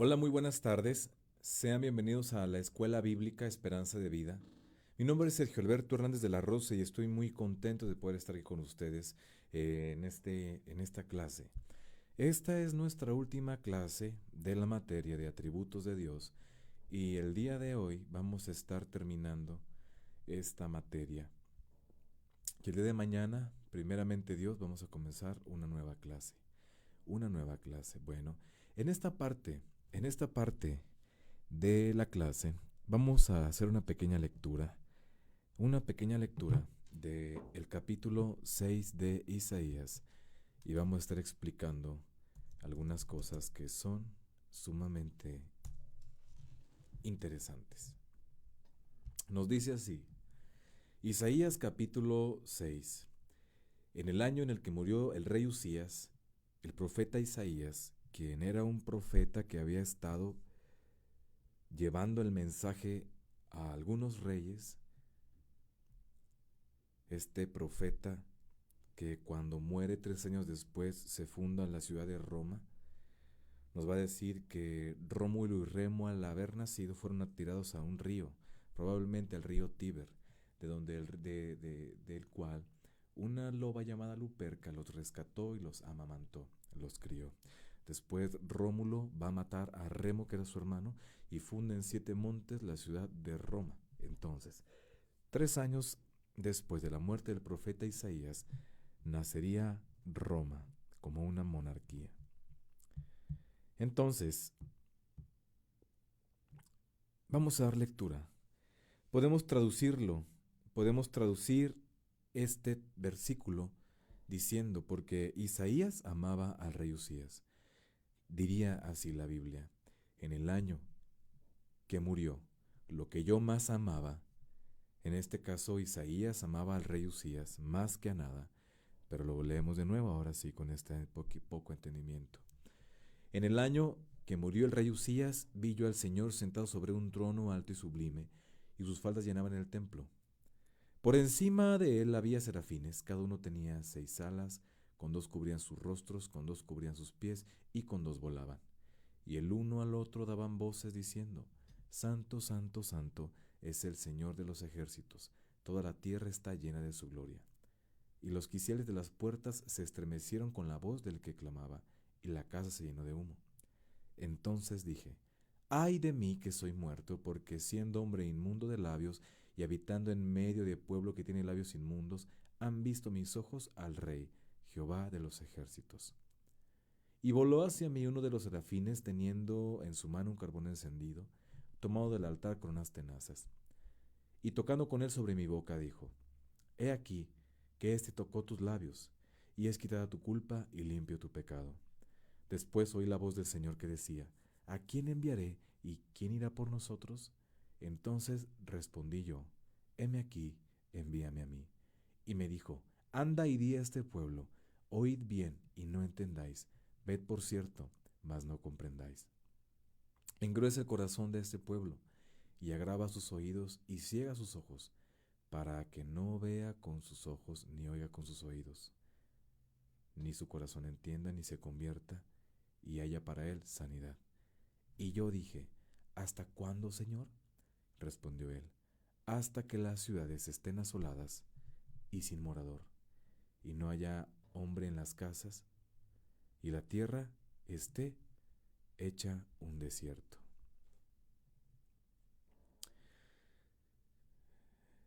Hola, muy buenas tardes. Sean bienvenidos a la Escuela Bíblica Esperanza de Vida. Mi nombre es Sergio Alberto Hernández de la Rosa y estoy muy contento de poder estar aquí con ustedes en esta clase. Esta es nuestra última clase de la materia de atributos de Dios y el día de hoy vamos a estar terminando esta materia. Y el día de mañana, primeramente Dios, vamos a comenzar una nueva clase. Una nueva clase. Bueno, en esta parte, en esta parte de la clase, vamos a hacer una pequeña lectura del capítulo 6 de Isaías y vamos a estar explicando algunas cosas que son sumamente interesantes. Nos dice así, Isaías capítulo 6. En el año en el que murió el rey Usías, el profeta Isaías, quien era un profeta que había estado llevando el mensaje a algunos reyes, este profeta que cuando muere 3 años después se funda la ciudad de Roma, nos va a decir que Rómulo y Remo al haber nacido fueron tirados a un río, probablemente al río Tíber, del cual una loba llamada Luperca los rescató y los amamantó, los crió. Después Rómulo va a matar a Remo, que era su hermano, y funda en 7 montes la ciudad de Roma. Entonces, 3 años después de la muerte del profeta Isaías, nacería Roma como una monarquía. Entonces, vamos a dar lectura. Podemos traducirlo, podemos traducir este versículo diciendo, porque Isaías amaba al rey Usías. Diría así la Biblia, en el año que murió, lo que yo más amaba, en este caso Isaías amaba al rey Usías más que a nada, pero lo leemos de nuevo ahora sí con este poco entendimiento. En el año que murió el rey Usías, vi yo al Señor sentado sobre un trono alto y sublime, y sus faldas llenaban el templo. Por encima de él había serafines, cada uno tenía 6 alas, con 2 cubrían sus rostros, con 2 cubrían sus pies, y con 2 volaban. Y el uno al otro daban voces diciendo, Santo, Santo, Santo es el Señor de los ejércitos, toda la tierra está llena de su gloria. Y los quiciales de las puertas se estremecieron con la voz del que clamaba, y la casa se llenó de humo. Entonces dije, ay de mí que soy muerto, porque siendo hombre inmundo de labios y habitando en medio de pueblo que tiene labios inmundos, han visto mis ojos al Rey, Jehová de los ejércitos. Y voló hacia mí uno de los serafines, teniendo en su mano un carbón encendido, tomado del altar con unas tenazas. Y tocando con él sobre mi boca, dijo, He aquí, que éste tocó tus labios, y es quitada tu culpa y limpio tu pecado. Después oí la voz del Señor que decía, ¿a quién enviaré y quién irá por nosotros? Entonces respondí yo, heme aquí, envíame a mí. Y me dijo, anda y di a este pueblo, oíd bien y no entendáis, ved por cierto, mas no comprendáis. Engruesa el corazón de este pueblo, y agrava sus oídos y ciega sus ojos, para que no vea con sus ojos ni oiga con sus oídos, ni su corazón entienda ni se convierta, y haya para él sanidad. Y yo dije, ¿hasta cuándo, Señor? Respondió él, hasta que las ciudades estén asoladas y sin morador, y no haya hombre en las casas, y la tierra esté hecha un desierto.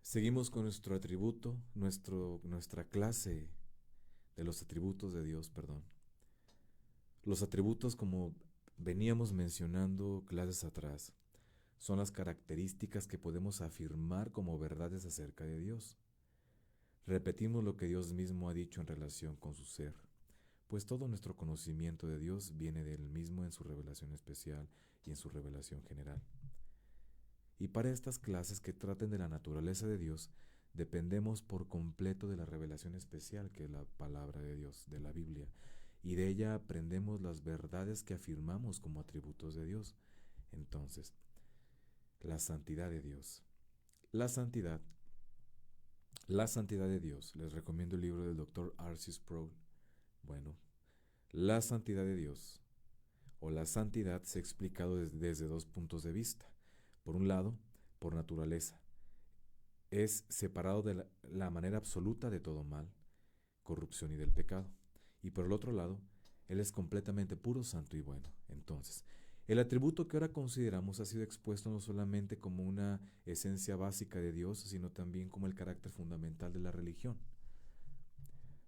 Seguimos con nuestro atributo, nuestra clase de los atributos de Dios, perdón. Los atributos, como veníamos mencionando clases atrás, son las características que podemos afirmar como verdades acerca de Dios. Repetimos lo que Dios mismo ha dicho en relación con su ser, pues todo nuestro conocimiento de Dios viene de Él mismo en su revelación especial y en su revelación general. Y para estas clases que traten de la naturaleza de Dios, dependemos por completo de la revelación especial que es la palabra de Dios, de la Biblia, y de ella aprendemos las verdades que afirmamos como atributos de Dios. Entonces, la santidad de Dios. La santidad. La santidad de Dios. Les recomiendo el libro del Dr. R.C. Sproul. Bueno, la santidad de Dios o la santidad se ha explicado desde dos puntos de vista. Por un lado, por naturaleza. Es separado de la manera absoluta de todo mal, corrupción y del pecado. Y por el otro lado, Él es completamente puro, santo y bueno. Entonces, el atributo que ahora consideramos ha sido expuesto no solamente como una esencia básica de Dios, sino también como el carácter fundamental de la religión.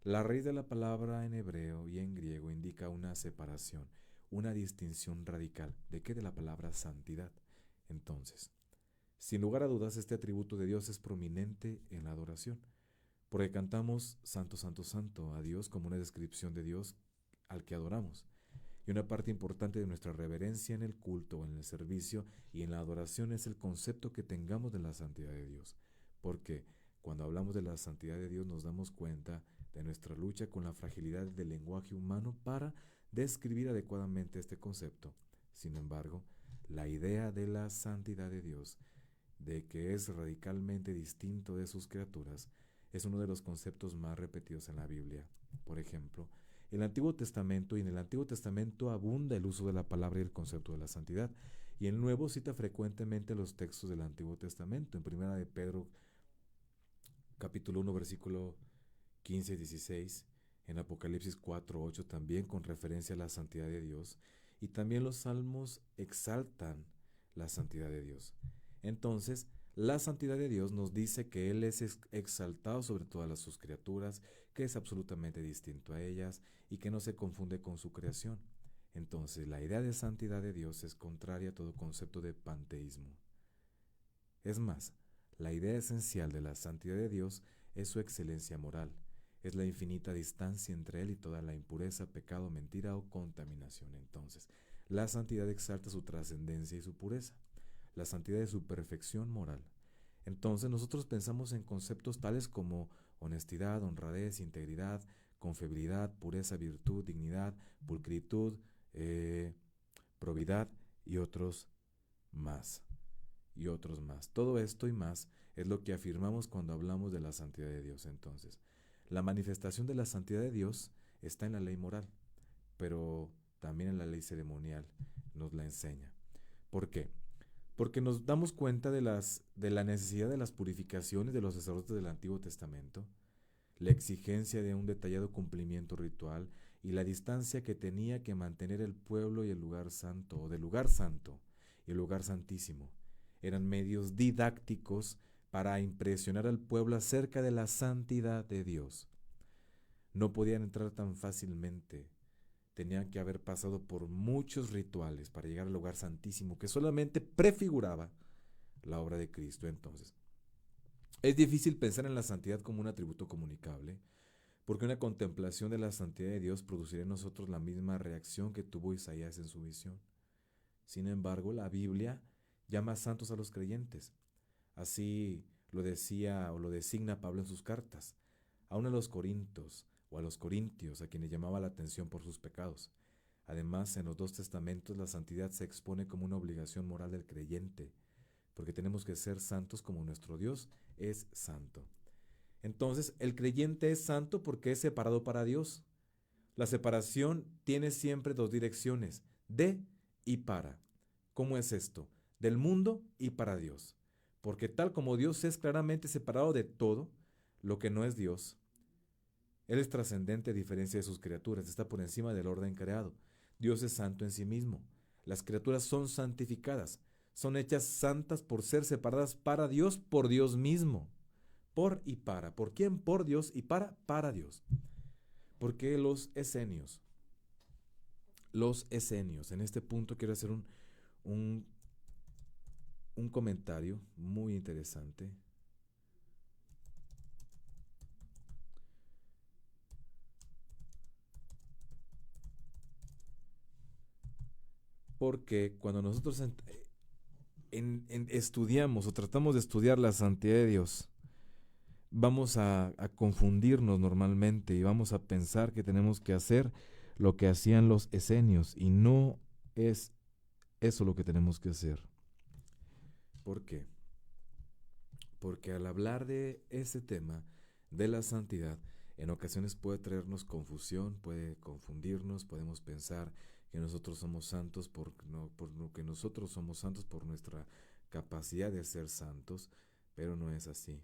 La raíz de la palabra en hebreo y en griego indica una separación, una distinción radical. ¿De qué? De la palabra santidad. Entonces, sin lugar a dudas, este atributo de Dios es prominente en la adoración, porque cantamos Santo, Santo, Santo a Dios como una descripción de Dios al que adoramos. Y una parte importante de nuestra reverencia en el culto, en el servicio y en la adoración es el concepto que tengamos de la santidad de Dios. Porque cuando hablamos de la santidad de Dios nos damos cuenta de nuestra lucha con la fragilidad del lenguaje humano para describir adecuadamente este concepto. Sin embargo, la idea de la santidad de Dios, de que es radicalmente distinto de sus criaturas, es uno de los conceptos más repetidos en la Biblia. Por ejemplo, en el Antiguo Testamento abunda el uso de la palabra y el concepto de la santidad, y el Nuevo cita frecuentemente los textos del Antiguo Testamento. En Primera de Pedro, capítulo 1, versículo 15 y 16, en Apocalipsis 4, 8 también con referencia a la santidad de Dios, y también los salmos exaltan la santidad de Dios. Entonces, la santidad de Dios nos dice que Él es exaltado sobre todas sus criaturas, que es absolutamente distinto a ellas y que no se confunde con su creación. Entonces, la idea de santidad de Dios es contraria a todo concepto de panteísmo. Es más, la idea esencial de la santidad de Dios es su excelencia moral, es la infinita distancia entre Él y toda la impureza, pecado, mentira o contaminación. Entonces, la santidad exalta su trascendencia y su pureza, la santidad es su perfección moral. Entonces nosotros pensamos en conceptos tales como honestidad, honradez, integridad, confiabilidad, pureza, virtud, dignidad, pulcritud, probidad y otros más. Y otros más. Todo esto y más es lo que afirmamos cuando hablamos de la santidad de Dios. Entonces, la manifestación de la santidad de Dios está en la ley moral, pero también en la ley ceremonial nos la enseña. ¿Por qué? Porque nos damos cuenta de la necesidad de las purificaciones de los sacerdotes del Antiguo Testamento, la exigencia de un detallado cumplimiento ritual y la distancia que tenía que mantener el pueblo y el lugar santo, o del lugar santo y el lugar santísimo. Eran medios didácticos para impresionar al pueblo acerca de la santidad de Dios. No podían entrar tan fácilmente. Tenían que haber pasado por muchos rituales para llegar al lugar santísimo que solamente prefiguraba la obra de Cristo. Entonces, es difícil pensar en la santidad como un atributo comunicable, porque una contemplación de la santidad de Dios produciría en nosotros la misma reacción que tuvo Isaías en su visión. Sin embargo, la Biblia llama santos a los creyentes. Así lo decía o lo designa Pablo en sus cartas, aun a los corintios o a los corintios, a quienes llamaba la atención por sus pecados. Además, en los dos testamentos la santidad se expone como una obligación moral del creyente, porque tenemos que ser santos como nuestro Dios es santo. Entonces, el creyente es santo porque es separado para Dios. La separación tiene siempre dos direcciones, de y para. ¿Cómo es esto? Del mundo y para Dios. Porque tal como Dios es claramente separado de todo lo que no es Dios, Él es trascendente a diferencia de sus criaturas, está por encima del orden creado. Dios es santo en sí mismo. Las criaturas son santificadas, son hechas santas por ser separadas para Dios por Dios mismo. Por y para. ¿Por quién? Por Dios y para Dios. Porque los esenios, en este punto quiero hacer un, un comentario muy interesante. Porque cuando nosotros estudiamos o tratamos de estudiar la santidad de Dios, vamos a confundirnos normalmente y vamos a pensar que tenemos que hacer lo que hacían los esenios y no es eso lo que tenemos que hacer. ¿Por qué? Porque al hablar de ese tema, de la santidad, en ocasiones puede traernos confusión, puede confundirnos, podemos pensar que nosotros somos santos por lo que nosotros somos santos por nuestra capacidad de ser santos, pero no es así.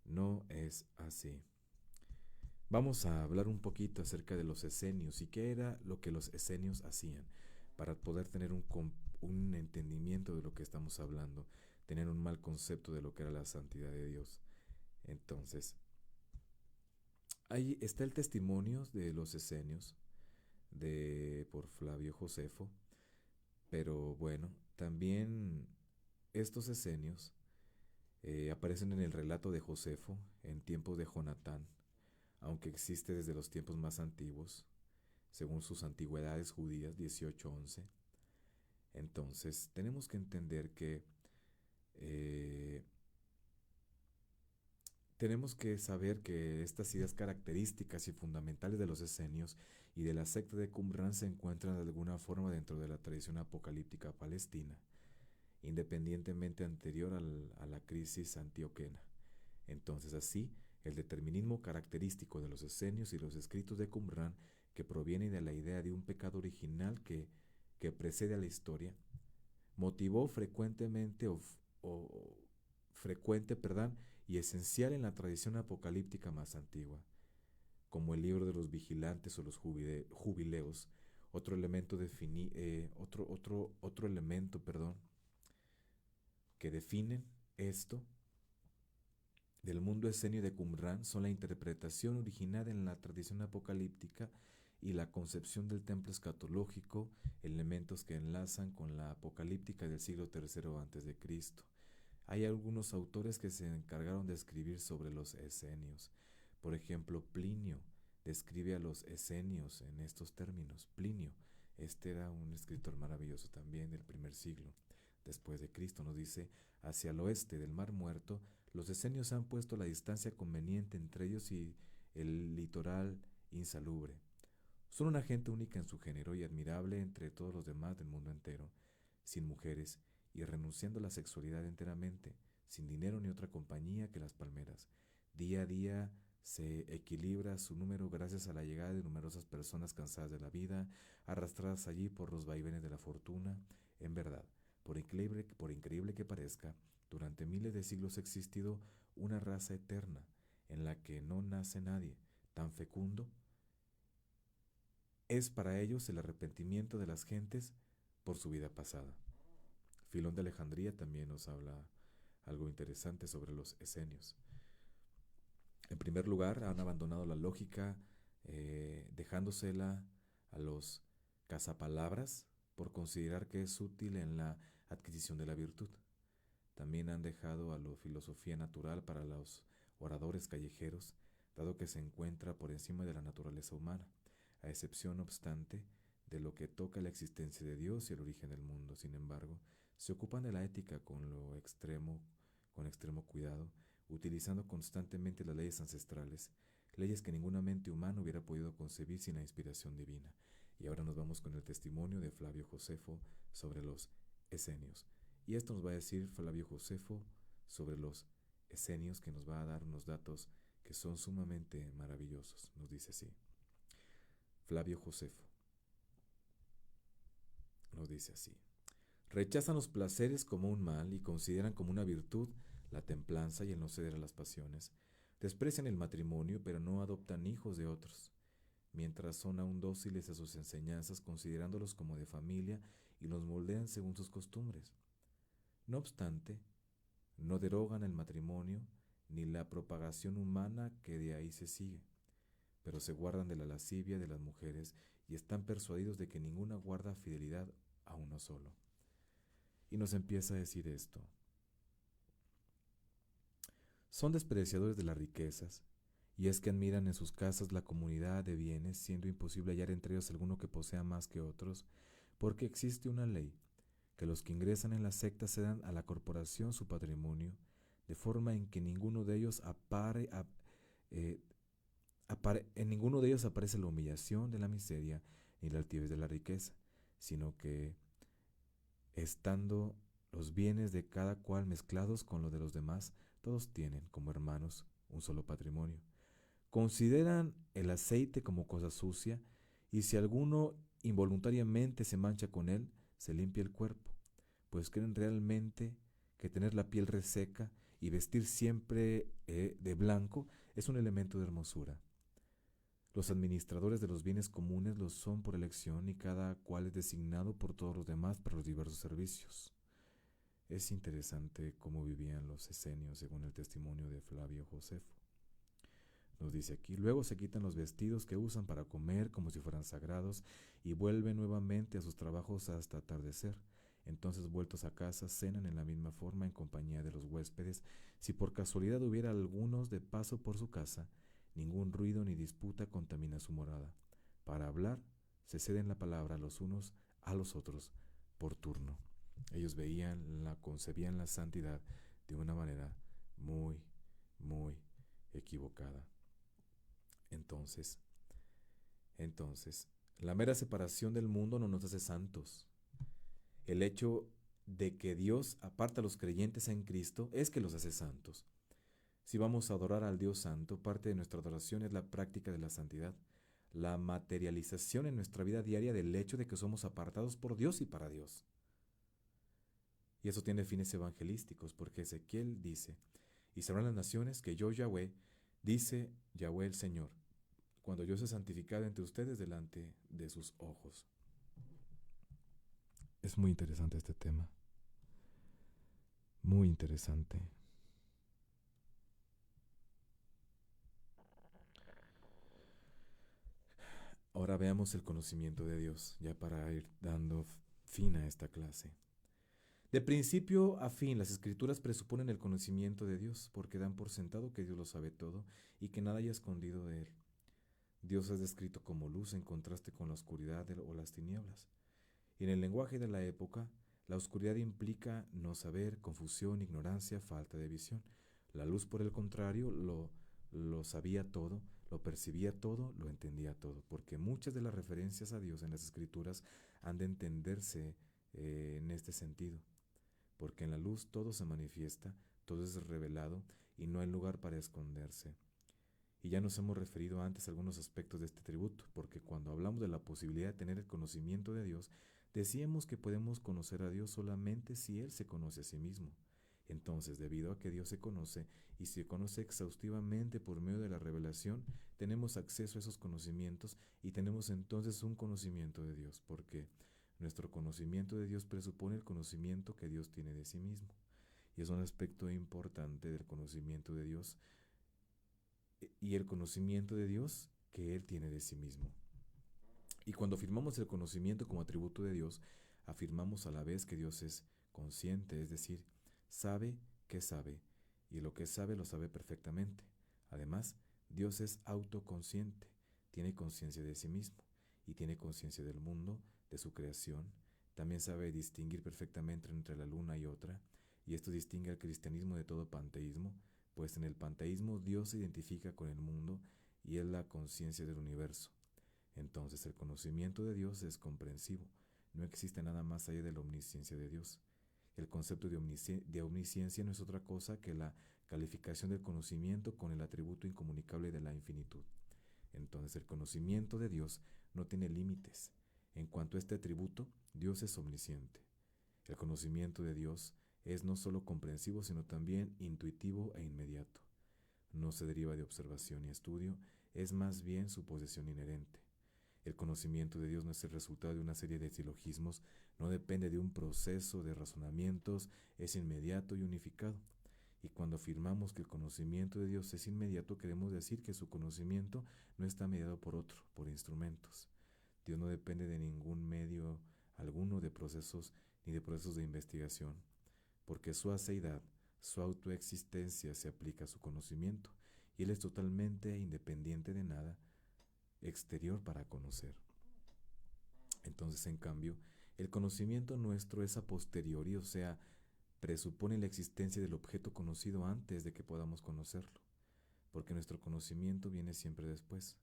No es así. Vamos a hablar un poquito acerca de los esenios y qué era lo que los esenios hacían para poder tener un entendimiento de lo que estamos hablando, tener un mal concepto de lo que era la santidad de Dios. Entonces, ahí está el testimonio de los esenios por Flavio Josefo, pero bueno, también estos esenios aparecen en el relato de Josefo en tiempos de Jonatán, aunque existe desde los tiempos más antiguos, según sus antigüedades judías 18:11. Entonces, tenemos que entender que eh, tenemos que saber que estas ideas características y fundamentales de los esenios y de la secta de Qumran se encuentran de alguna forma dentro de la tradición apocalíptica palestina, independientemente anterior a la crisis antioquena. Entonces, así, el determinismo característico de los esenios y los escritos de Qumran, que proviene de la idea de un pecado original que precede a la historia, motivó frecuente, perdón, y esencial en la tradición apocalíptica más antigua, como el libro de los vigilantes o los jubileos. Otro elemento, perdón, que definen esto del mundo esenio de Qumran son la interpretación original en la tradición apocalíptica y la concepción del templo escatológico, elementos que enlazan con la apocalíptica del siglo III a.C. Hay algunos autores que se encargaron de escribir sobre los esenios. Por ejemplo, Plinio describe a los esenios en estos términos. Plinio, este era un escritor maravilloso también del primer siglo después de Cristo, nos dice: hacia el oeste del Mar Muerto, los esenios han puesto la distancia conveniente entre ellos y el litoral insalubre. Son una gente única en su género y admirable entre todos los demás del mundo entero, sin mujeres y renunciando a la sexualidad enteramente, sin dinero ni otra compañía que las palmeras. Día a día se equilibra su número gracias a la llegada de numerosas personas cansadas de la vida, arrastradas allí por los vaivenes de la fortuna. En verdad, por increíble que parezca, durante miles de siglos ha existido una raza eterna en la que no nace nadie tan fecundo. Es para ellos el arrepentimiento de las gentes por su vida pasada. Filón de Alejandría también nos habla algo interesante sobre los esenios. En primer lugar, han abandonado la lógica, dejándosela a los cazapalabras por considerar que es útil en la adquisición de la virtud. También han dejado a la filosofía natural para los oradores callejeros, dado que se encuentra por encima de la naturaleza humana, a excepción, no obstante, de lo que toca la existencia de Dios y el origen del mundo. Sin embargo, se ocupan de la ética con extremo cuidado, utilizando constantemente las leyes ancestrales, leyes que ninguna mente humana hubiera podido concebir sin la inspiración divina. Y ahora nos vamos con el testimonio de Flavio Josefo sobre los esenios. Y esto nos va a decir Flavio Josefo sobre los esenios, que nos va a dar unos datos que son sumamente maravillosos. Nos dice así: Flavio Josefo nos dice así: rechazan los placeres como un mal y consideran como una virtud la templanza y el no ceder a las pasiones. Desprecian el matrimonio, pero no adoptan hijos de otros, mientras son aún dóciles a sus enseñanzas, considerándolos como de familia y los moldean según sus costumbres. No obstante, no derogan el matrimonio ni la propagación humana que de ahí se sigue, pero se guardan de la lascivia de las mujeres y están persuadidos de que ninguna guarda fidelidad a uno solo. Y nos empieza a decir esto: son despreciadores de las riquezas, y es que admiran en sus casas la comunidad de bienes, siendo imposible hallar entre ellos alguno que posea más que otros, porque existe una ley, que los que ingresan en la secta cedan a la corporación su patrimonio, de forma en que en ninguno de ellos aparece la humillación de la miseria ni la altivez de la riqueza, sino que, estando los bienes de cada cual mezclados con los de los demás, todos tienen, como hermanos, un solo patrimonio. Consideran el aceite como cosa sucia, y si alguno involuntariamente se mancha con él, se limpia el cuerpo, pues creen realmente que tener la piel reseca y vestir siempre de blanco es un elemento de hermosura. Los administradores de los bienes comunes los son por elección y cada cual es designado por todos los demás para los diversos servicios. Es interesante cómo vivían los esenios según el testimonio de Flavio Josefo. Nos dice aquí, luego se quitan los vestidos que usan para comer como si fueran sagrados y vuelven nuevamente a sus trabajos hasta atardecer. Entonces, vueltos a casa, cenan en la misma forma en compañía de los huéspedes. Si por casualidad hubiera algunos de paso por su casa, ningún ruido ni disputa contamina su morada. Para hablar, se ceden la palabra los unos a los otros por turno. Ellos concebían la santidad de una manera muy, muy equivocada. Entonces, la mera separación del mundo no nos hace santos. El hecho de que Dios aparta a los creyentes en Cristo es que los hace santos. Si vamos a adorar al Dios Santo, parte de nuestra adoración es la práctica de la santidad, la materialización en nuestra vida diaria del hecho de que somos apartados por Dios y para Dios. Y eso tiene fines evangelísticos, porque Ezequiel dice, y sabrán las naciones que yo, Yahweh, dice Yahweh el Señor, cuando yo sea santificado entre ustedes delante de sus ojos. Es muy interesante este tema. Muy interesante. Ahora veamos el conocimiento de Dios, ya para ir dando fin a esta clase. De principio a fin, las escrituras presuponen el conocimiento de Dios, porque dan por sentado que Dios lo sabe todo y que nada haya escondido de él. Dios es descrito como luz en contraste con la oscuridad o las tinieblas. Y en el lenguaje de la época, la oscuridad implica no saber, confusión, ignorancia, falta de visión. La luz, por el contrario, lo sabía todo, lo percibía todo, lo entendía todo, porque muchas de las referencias a Dios en las Escrituras han de entenderse en este sentido, porque en la luz todo se manifiesta, todo es revelado y no hay lugar para esconderse. Y ya nos hemos referido antes a algunos aspectos de este tributo, porque cuando hablamos de la posibilidad de tener el conocimiento de Dios, decíamos que podemos conocer a Dios solamente si Él se conoce a sí mismo. Entonces, debido a que Dios se conoce y se conoce exhaustivamente por medio de la revelación, tenemos acceso a esos conocimientos y tenemos entonces un conocimiento de Dios, porque nuestro conocimiento de Dios presupone el conocimiento que Dios tiene de sí mismo. Y es un aspecto importante del conocimiento de Dios y el conocimiento de Dios que Él tiene de sí mismo. Y cuando afirmamos el conocimiento como atributo de Dios, afirmamos a la vez que Dios es consciente, es decir, sabe que sabe, y lo que sabe lo sabe perfectamente. Además, Dios es autoconsciente, tiene conciencia de sí mismo, y tiene conciencia del mundo, de su creación. También sabe distinguir perfectamente entre la luna y otra, y esto distingue al cristianismo de todo panteísmo, pues en el panteísmo Dios se identifica con el mundo y es la conciencia del universo. Entonces el conocimiento de Dios es comprensivo, no existe nada más allá de la omnisciencia de Dios. El concepto de omnisciencia no es otra cosa que la calificación del conocimiento con el atributo incomunicable de la infinitud. Entonces el conocimiento de Dios no tiene límites. En cuanto a este atributo, Dios es omnisciente. El conocimiento de Dios es no solo comprensivo, sino también intuitivo e inmediato. No se deriva de observación y estudio, es más bien su posesión inherente. El conocimiento de Dios no es el resultado de una serie de silogismos, no depende de un proceso de razonamientos, es inmediato y unificado. Y cuando afirmamos que el conocimiento de Dios es inmediato, queremos decir que su conocimiento no está mediado por otro, por instrumentos. Dios no depende de ningún medio alguno de procesos ni de procesos de investigación, porque su aceidad, su autoexistencia se aplica a su conocimiento, y Él es totalmente independiente de nada exterior para conocer. Entonces, en cambio, el conocimiento nuestro es a posteriori, o sea, presupone la existencia del objeto conocido antes de que podamos conocerlo, porque nuestro conocimiento viene siempre después.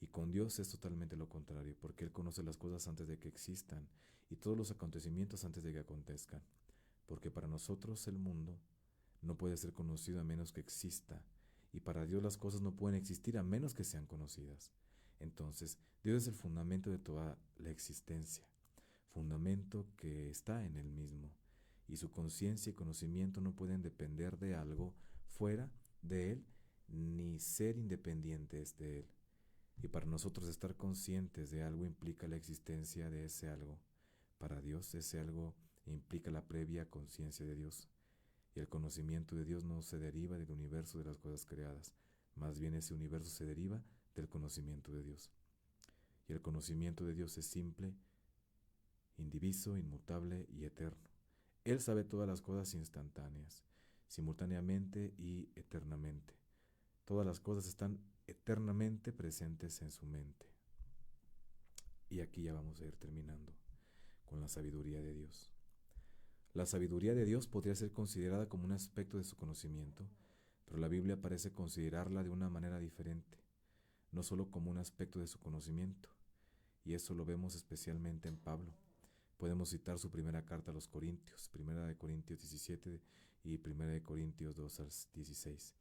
Y con Dios es totalmente lo contrario, porque Él conoce las cosas antes de que existan y todos los acontecimientos antes de que acontezcan, porque para nosotros el mundo no puede ser conocido a menos que exista, y para Dios las cosas no pueden existir a menos que sean conocidas. Entonces, Dios es el fundamento de toda la existencia, fundamento que está en Él mismo, y su conciencia y conocimiento no pueden depender de algo fuera de Él, ni ser independientes de Él. Y para nosotros estar conscientes de algo implica la existencia de ese algo. Para Dios ese algo implica la previa conciencia de Dios. Y el conocimiento de Dios no se deriva del universo de las cosas creadas, más bien ese universo se deriva del conocimiento de Dios. Y el conocimiento de Dios es simple, indiviso, inmutable y eterno. Él sabe todas las cosas instantáneas, simultáneamente y eternamente. Todas las cosas están eternamente presentes en su mente. Y aquí ya vamos a ir terminando con la sabiduría de Dios. La sabiduría de Dios podría ser considerada como un aspecto de su conocimiento, pero la Biblia parece considerarla de una manera diferente, no solo como un aspecto de su conocimiento, y eso lo vemos especialmente en Pablo. Podemos citar su primera carta a los Corintios, primera de Corintios 17 y primera de Corintios 2 al 16.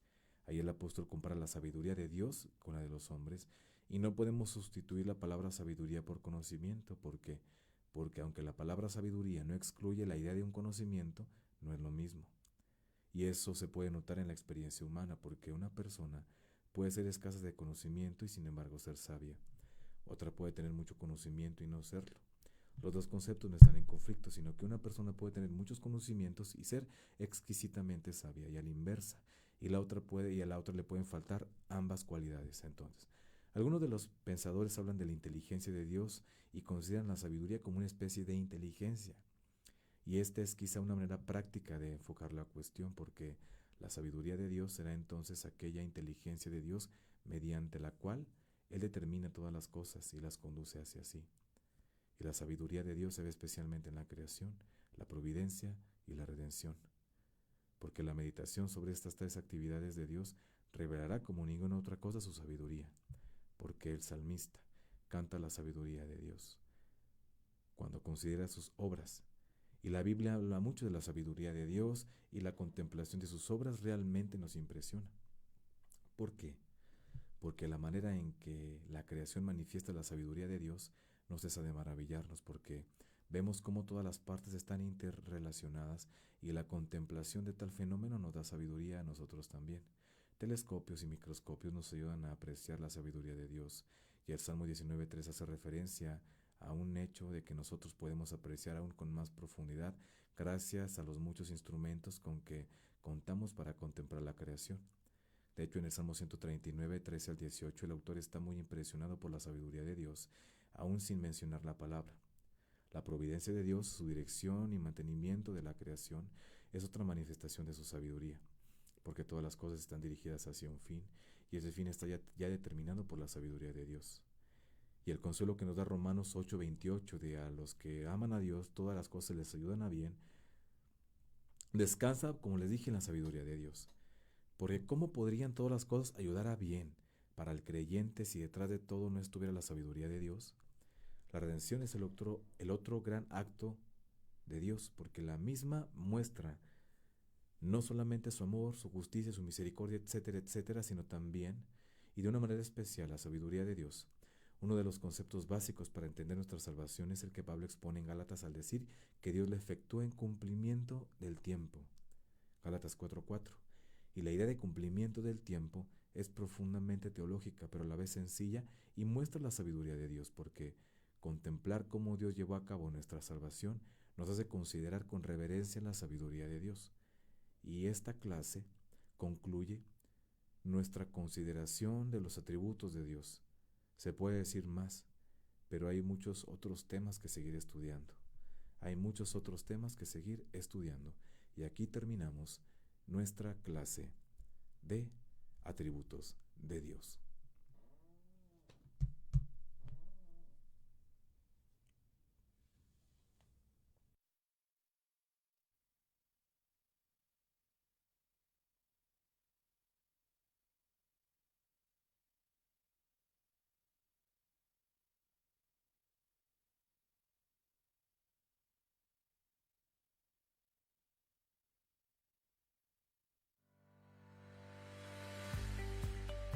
Ahí el apóstol compara la sabiduría de Dios con la de los hombres, y no podemos sustituir la palabra sabiduría por conocimiento, porque aunque la palabra sabiduría no excluye la idea de un conocimiento, no es lo mismo. Y eso se puede notar en la experiencia humana, porque una persona puede ser escasa de conocimiento y sin embargo ser sabia. Otra puede tener mucho conocimiento y no serlo. Los dos conceptos no están en conflicto, sino que una persona puede tener muchos conocimientos y ser exquisitamente sabia, y a la inversa, y a la otra le pueden faltar ambas cualidades. Entonces, algunos de los pensadores hablan de la inteligencia de Dios y consideran la sabiduría como una especie de inteligencia. Y esta es quizá una manera práctica de enfocar la cuestión, porque la sabiduría de Dios será entonces aquella inteligencia de Dios mediante la cual Él determina todas las cosas y las conduce hacia sí. Y la sabiduría de Dios se ve especialmente en la creación, la providencia y la redención, porque la meditación sobre estas tres actividades de Dios revelará como ninguna otra cosa su sabiduría, porque el salmista canta la sabiduría de Dios cuando considera sus obras. Y la Biblia habla mucho de la sabiduría de Dios, y la contemplación de sus obras realmente nos impresiona. ¿Por qué? Porque la manera en que la creación manifiesta la sabiduría de Dios no cesa de maravillarnos, porque vemos cómo todas las partes están interrelacionadas, y la contemplación de tal fenómeno nos da sabiduría a nosotros también. Telescopios y microscopios nos ayudan a apreciar la sabiduría de Dios, y el Salmo 19.3 hace referencia a un hecho de que nosotros podemos apreciar aún con más profundidad gracias a los muchos instrumentos con que contamos para contemplar la creación. De hecho, en el Salmo 139, 13 al 18, el autor está muy impresionado por la sabiduría de Dios, aún sin mencionar la palabra. La providencia de Dios, su dirección y mantenimiento de la creación, es otra manifestación de su sabiduría, porque todas las cosas están dirigidas hacia un fin, y ese fin está ya determinado por la sabiduría de Dios. Y el consuelo que nos da Romanos 8:28, de a los que aman a Dios, todas las cosas les ayudan a bien, descansa, como les dije, en la sabiduría de Dios. Porque ¿cómo podrían todas las cosas ayudar a bien para el creyente si detrás de todo no estuviera la sabiduría de Dios? La redención es el otro gran acto de Dios, porque la misma muestra no solamente su amor, su justicia, su misericordia, etcétera, etcétera, sino también, y de una manera especial, la sabiduría de Dios. Uno de los conceptos básicos para entender nuestra salvación es el que Pablo expone en Gálatas al decir que Dios le efectúa en cumplimiento del tiempo. Gálatas 4:4. Y la idea de cumplimiento del tiempo es profundamente teológica, pero a la vez sencilla, y muestra la sabiduría de Dios, porque contemplar cómo Dios llevó a cabo nuestra salvación nos hace considerar con reverencia la sabiduría de Dios. Y esta clase concluye nuestra consideración de los atributos de Dios. Se puede decir más, pero hay muchos otros temas que seguir estudiando. Hay muchos otros temas que seguir estudiando. Y aquí terminamos nuestra clase de atributos de Dios.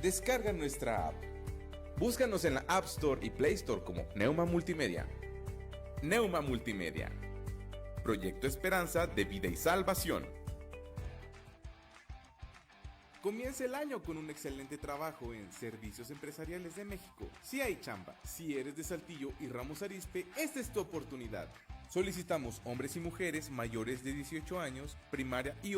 Descarga nuestra app Búscanos en la App Store y Play Store como Neuma Multimedia. Neuma Multimedia. Proyecto Esperanza de vida y salvación. Comienza el año con un excelente trabajo en Servicios Empresariales de México. Si hay chamba, si eres de Saltillo y Ramos Arizpe, esta es tu oportunidad. Solicitamos hombres y mujeres mayores de 18 años, primaria y